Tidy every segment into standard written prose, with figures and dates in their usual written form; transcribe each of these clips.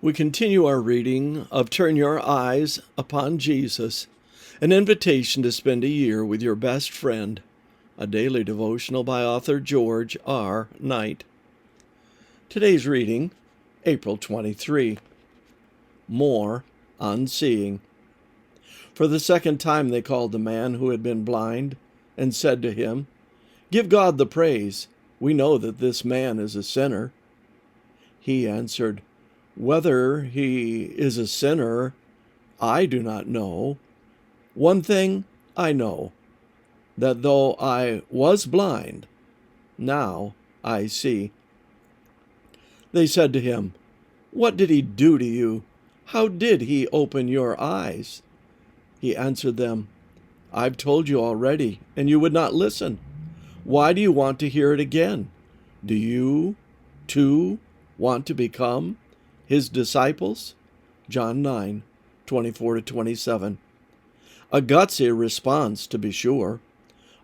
We continue our reading of Turn Your Eyes Upon Jesus, an invitation to spend a year with your best friend, a daily devotional by author George R. Knight. Today's reading, April 23. More on Seeing. For the second time they called the man who had been blind and said to him, "Give God the praise. We know that this man is a sinner." He answered, "Whether he is a sinner, I do not know. One thing I know, that though I was blind, now I see." They said to him, "What did he do to you? How did he open your eyes?" He answered them, "I've told you already, and you would not listen. Why do you want to hear it again? Do you, too, want to become his disciples?" John 9:24-27. A gutsy response, to be sure.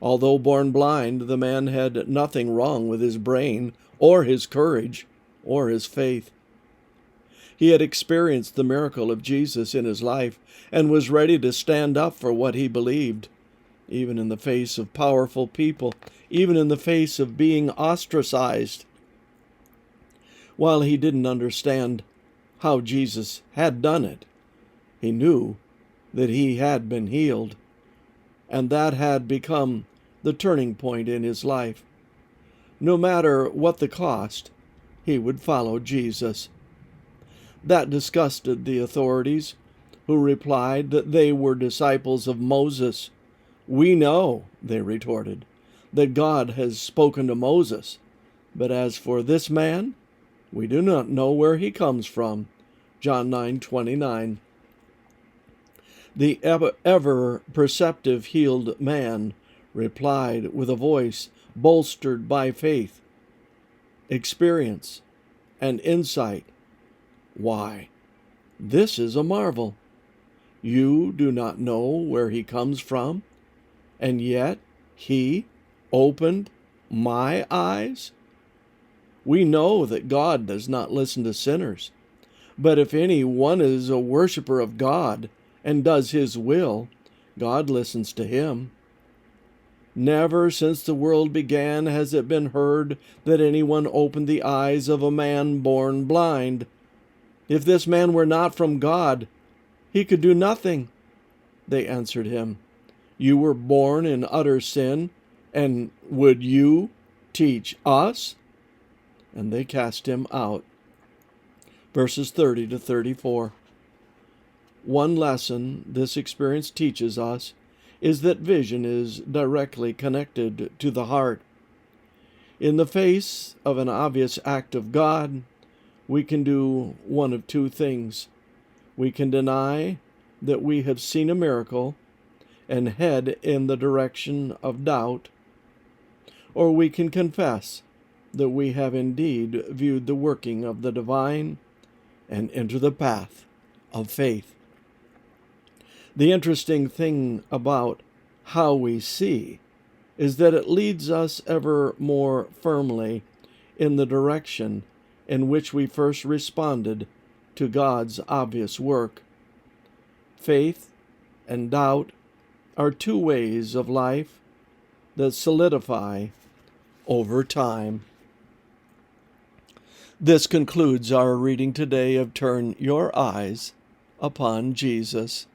Although born blind, the man had nothing wrong with his brain or his courage or his faith. He had experienced the miracle of Jesus in his life and was ready to stand up for what he believed, even in the face of powerful people, even in the face of being ostracized. While he didn't understand how Jesus had done it, he knew that he had been healed, and that had become the turning point in his life. No matter what the cost, he would follow Jesus. That disgusted the authorities, who replied that they were disciples of Moses. "We know," they retorted, "that God has spoken to Moses, but as for this man, we do not know where he comes from." John 9:29. The ever-perceptive healed man replied with a voice bolstered by faith, experience, and insight, "Why, this is a marvel. You do not know where he comes from, and yet he opened my eyes." We know that God does not listen to sinners, but if any one is a worshiper of God and does his will, God listens to him. Never since the world began has it been heard that anyone opened the eyes of a man born blind. If this man were not from God, he could do nothing. They answered him, "You were born in utter sin, and would you teach us?" And they cast him out. Verses 30-34. One lesson this experience teaches us is that vision is directly connected to the heart. In the face of an obvious act of God, we can do one of two things. We can deny that we have seen a miracle and head in the direction of doubt, or we can confess that we have indeed viewed the working of the divine and enter the path of faith. The interesting thing about how we see is that it leads us ever more firmly in the direction in which we first responded to God's obvious work. Faith and doubt are two ways of life that solidify over time. This concludes our reading today of Turn Your Eyes Upon Jesus.